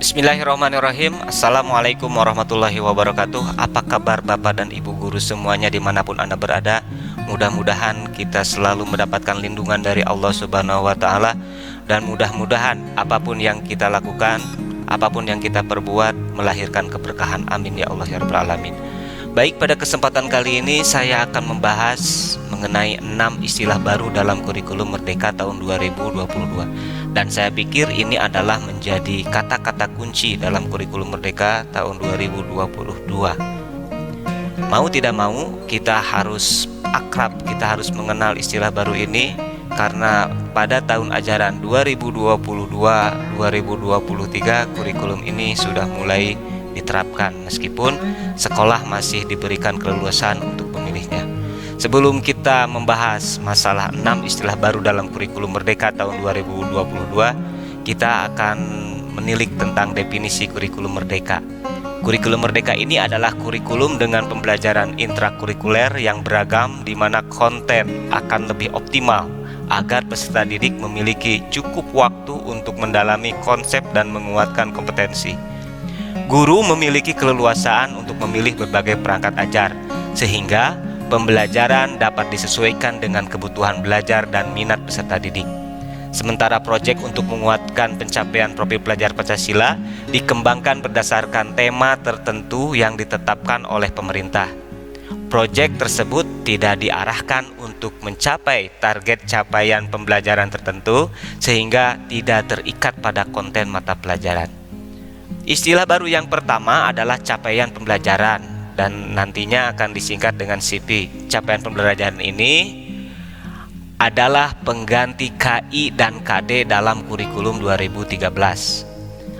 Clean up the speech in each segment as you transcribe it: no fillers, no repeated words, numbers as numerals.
Bismillahirrahmanirrahim. Assalamualaikum warahmatullahi wabarakatuh. Apa kabar Bapak dan Ibu guru semuanya dimanapun Anda berada? Mudah-mudahan kita selalu mendapatkan lindungan dari Allah Subhanahu wa Ta'ala. Dan mudah-mudahan apapun yang kita lakukan, apapun yang kita perbuat, melahirkan keberkahan. Amin ya Allah ya Rabbal Alamin. Baik, pada kesempatan kali ini saya akan membahas mengenai 6 istilah baru dalam kurikulum Merdeka tahun 2022. Dan saya pikir ini adalah menjadi kata-kata kunci dalam kurikulum Merdeka tahun 2022. Mau tidak mau kita harus akrab, kita harus mengenal istilah baru ini, karena pada tahun ajaran 2022-2023 kurikulum ini sudah mulai diterapkan, meskipun sekolah masih diberikan keleluasan untuk memilihnya. Sebelum kita membahas masalah 6 istilah baru dalam kurikulum Merdeka tahun 2022, kita akan menilik tentang definisi kurikulum Merdeka. Kurikulum Merdeka ini adalah kurikulum dengan pembelajaran intrakurikuler yang beragam, di mana konten akan lebih optimal agar peserta didik memiliki cukup waktu untuk mendalami konsep dan menguatkan kompetensi. Guru memiliki keleluasaan untuk memilih berbagai perangkat ajar, sehingga pembelajaran dapat disesuaikan dengan kebutuhan belajar dan minat peserta didik. Sementara proyek untuk menguatkan pencapaian profil pelajar Pancasila dikembangkan berdasarkan tema tertentu yang ditetapkan oleh pemerintah. Proyek tersebut tidak diarahkan untuk mencapai target capaian pembelajaran tertentu, sehingga tidak terikat pada konten mata pelajaran. Istilah baru yang pertama adalah capaian pembelajaran, dan nantinya akan disingkat dengan CP. Capaian pembelajaran ini adalah pengganti KI dan KD dalam kurikulum 2013.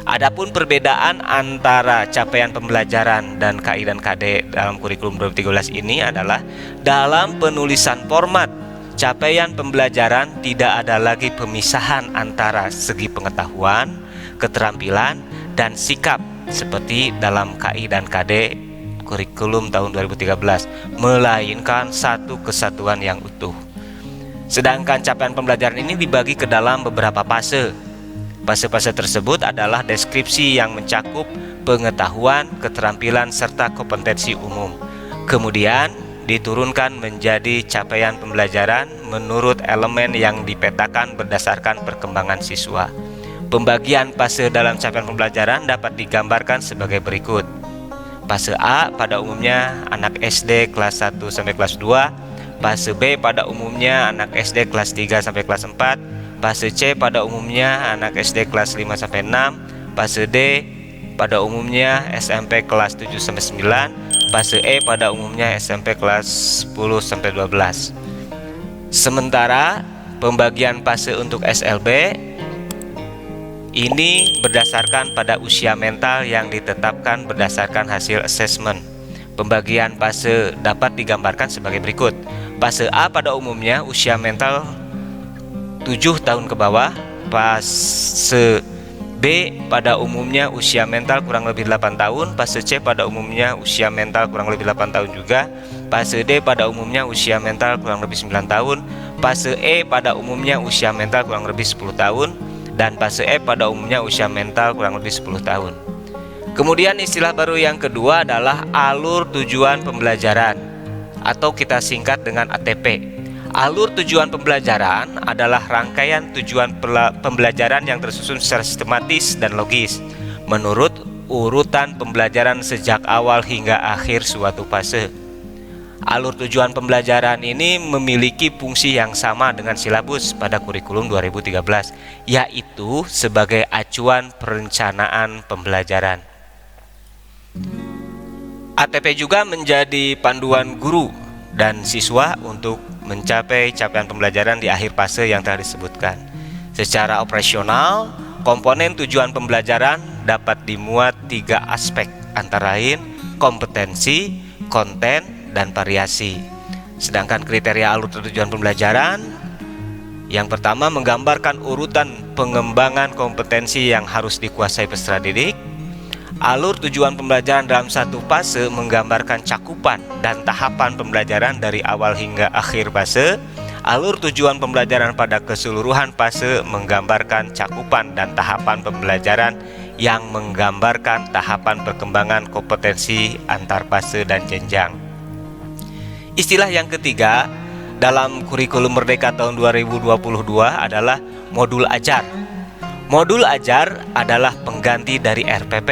Adapun perbedaan antara capaian pembelajaran dan KI dan KD dalam kurikulum 2013 ini adalah dalam penulisan format capaian pembelajaran tidak ada lagi pemisahan antara segi pengetahuan, keterampilan, dan sikap seperti dalam KI dan KD kurikulum tahun 2013, melainkan satu kesatuan yang utuh. Sedangkan capaian pembelajaran ini dibagi ke dalam beberapa fase. Fase-fase tersebut adalah deskripsi yang mencakup pengetahuan, keterampilan, serta kompetensi umum. Kemudian diturunkan menjadi capaian pembelajaran menurut elemen yang dipetakan berdasarkan perkembangan siswa. Pembagian fase dalam capaian pembelajaran dapat digambarkan sebagai berikut. Fase A pada umumnya anak SD kelas 1 sampai kelas 2, fase B pada umumnya anak SD kelas 3 sampai kelas 4, fase C pada umumnya anak SD kelas 5 sampai 6, fase D pada umumnya SMP kelas 7 sampai 9, fase E pada umumnya SMP kelas 10 sampai 12. Sementara pembagian fase untuk SLB ini berdasarkan pada usia mental yang ditetapkan berdasarkan hasil asesmen. Pembagian fase dapat digambarkan sebagai berikut. Fase A pada umumnya usia mental 7 tahun ke bawah. Fase B pada umumnya usia mental kurang lebih 8 tahun. Fase C pada umumnya usia mental kurang lebih 8 tahun juga. Fase D pada umumnya usia mental kurang lebih 9 tahun. Fase E pada umumnya usia mental kurang lebih 10 tahun. Dan fase F pada umumnya usia mental kurang lebih 10 tahun. Kemudian istilah baru yang kedua adalah alur tujuan pembelajaran, atau kita singkat dengan ATP. Alur tujuan pembelajaran adalah rangkaian tujuan pembelajaran yang tersusun secara sistematis dan logis menurut urutan pembelajaran sejak awal hingga akhir suatu fase. Alur tujuan pembelajaran ini memiliki fungsi yang sama dengan silabus pada kurikulum 2013, yaitu sebagai acuan perencanaan pembelajaran. ATP juga menjadi panduan guru dan siswa untuk mencapai capaian pembelajaran di akhir fase yang telah disebutkan. Secara operasional, komponen tujuan pembelajaran dapat dimuat 3 aspek, antara lain kompetensi, konten, dan variasi. Sedangkan kriteria alur tujuan pembelajaran yang pertama menggambarkan urutan pengembangan kompetensi yang harus dikuasai peserta didik. Alur tujuan pembelajaran dalam satu fase menggambarkan cakupan dan tahapan pembelajaran dari awal hingga akhir fase. Alur tujuan pembelajaran pada keseluruhan fase menggambarkan cakupan dan tahapan pembelajaran yang menggambarkan tahapan perkembangan kompetensi antar fase dan jenjang. Istilah yang ketiga dalam kurikulum Merdeka tahun 2022 adalah modul ajar. Modul ajar adalah pengganti dari RPP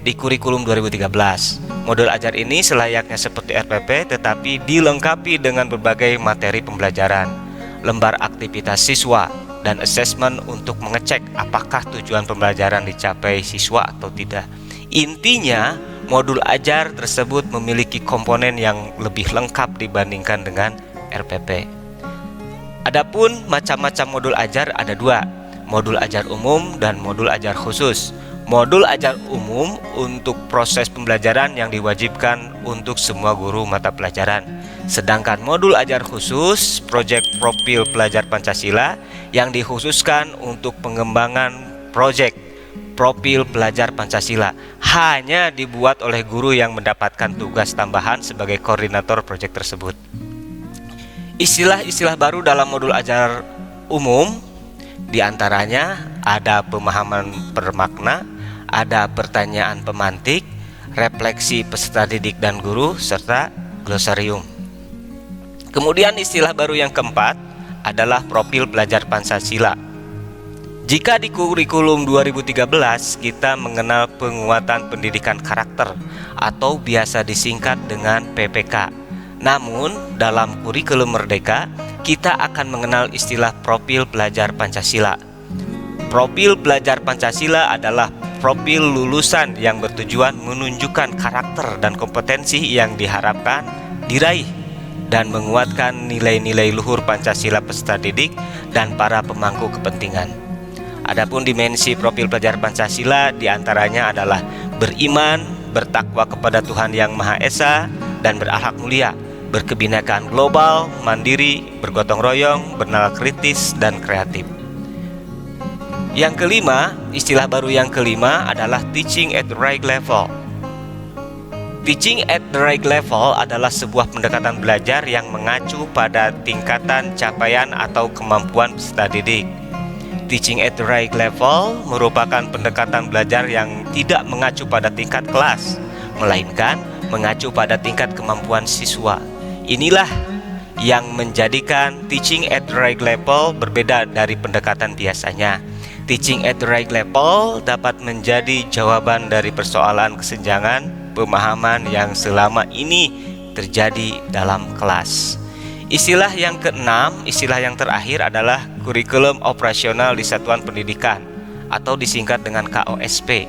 di kurikulum 2013. Modul ajar ini selayaknya seperti RPP tetapi dilengkapi dengan berbagai materi pembelajaran, lembar aktivitas siswa, dan asesmen untuk mengecek apakah tujuan pembelajaran dicapai siswa atau tidak. Intinya, modul ajar tersebut memiliki komponen yang lebih lengkap dibandingkan dengan RPP. Adapun macam-macam modul ajar ada dua, modul ajar umum dan modul ajar khusus. Modul ajar umum untuk proses pembelajaran yang diwajibkan untuk semua guru mata pelajaran. Sedangkan modul ajar khusus, proyek profil pelajar Pancasila yang dikhususkan untuk pengembangan proyek profil pelajar Pancasila, hanya dibuat oleh guru yang mendapatkan tugas tambahan sebagai koordinator proyek tersebut. Istilah-istilah baru dalam modul ajar umum diantaranya ada pemahaman bermakna, ada pertanyaan pemantik, refleksi peserta didik dan guru, serta glosarium. Kemudian istilah baru yang keempat adalah profil pelajar Pancasila. Jika di kurikulum 2013 kita mengenal penguatan pendidikan karakter atau biasa disingkat dengan PPK. Namun dalam kurikulum Merdeka kita akan mengenal istilah profil pelajar Pancasila. Profil pelajar Pancasila adalah profil lulusan yang bertujuan menunjukkan karakter dan kompetensi yang diharapkan diraih dan menguatkan nilai-nilai luhur Pancasila peserta didik dan para pemangku kepentingan. Adapun dimensi profil pelajar Pancasila diantaranya adalah beriman, bertakwa kepada Tuhan Yang Maha Esa, dan berakhlak mulia, berkebinekaan global, mandiri, bergotong royong, bernalar kritis, dan kreatif. Yang kelima, istilah baru yang kelima adalah teaching at the right level. Teaching at the right level adalah sebuah pendekatan belajar yang mengacu pada tingkatan capaian atau kemampuan peserta didik. Teaching at the right level merupakan pendekatan belajar yang tidak mengacu pada tingkat kelas, melainkan mengacu pada tingkat kemampuan siswa. Inilah yang menjadikan teaching at the right level berbeda dari pendekatan biasanya. Teaching at the right level dapat menjadi jawaban dari persoalan kesenjangan pemahaman yang selama ini terjadi dalam kelas. Istilah yang keenam, istilah yang terakhir adalah kurikulum operasional di satuan pendidikan atau disingkat dengan KOSP.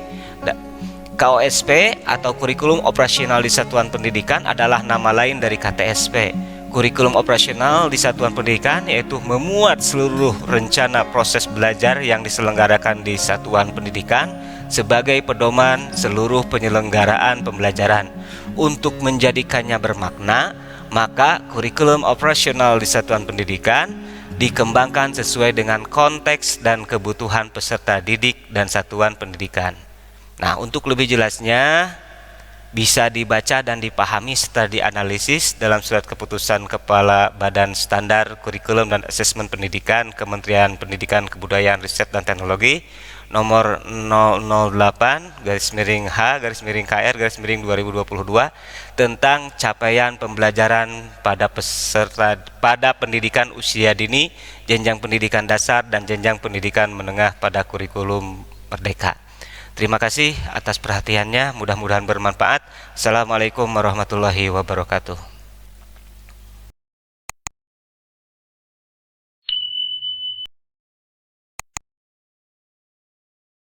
KOSP atau kurikulum operasional di satuan pendidikan adalah nama lain dari KTSP. Kurikulum operasional di satuan pendidikan yaitu memuat seluruh rencana proses belajar yang diselenggarakan di satuan pendidikan sebagai pedoman seluruh penyelenggaraan pembelajaran. Untuk menjadikannya bermakna, maka kurikulum operasional di satuan pendidikan dikembangkan sesuai dengan konteks dan kebutuhan peserta didik dan satuan pendidikan. Nah, untuk lebih jelasnya bisa dibaca dan dipahami serta dianalisis dalam surat keputusan Kepala Badan Standar Kurikulum dan Asesmen Pendidikan Kementerian Pendidikan Kebudayaan Riset dan Teknologi nomor 008/H/KR/2022 tentang capaian pembelajaran pada pendidikan usia dini, jenjang pendidikan dasar dan jenjang pendidikan menengah pada kurikulum Merdeka. Terima kasih atas perhatiannya, mudah-mudahan bermanfaat. Assalamualaikum warahmatullahi wabarakatuh.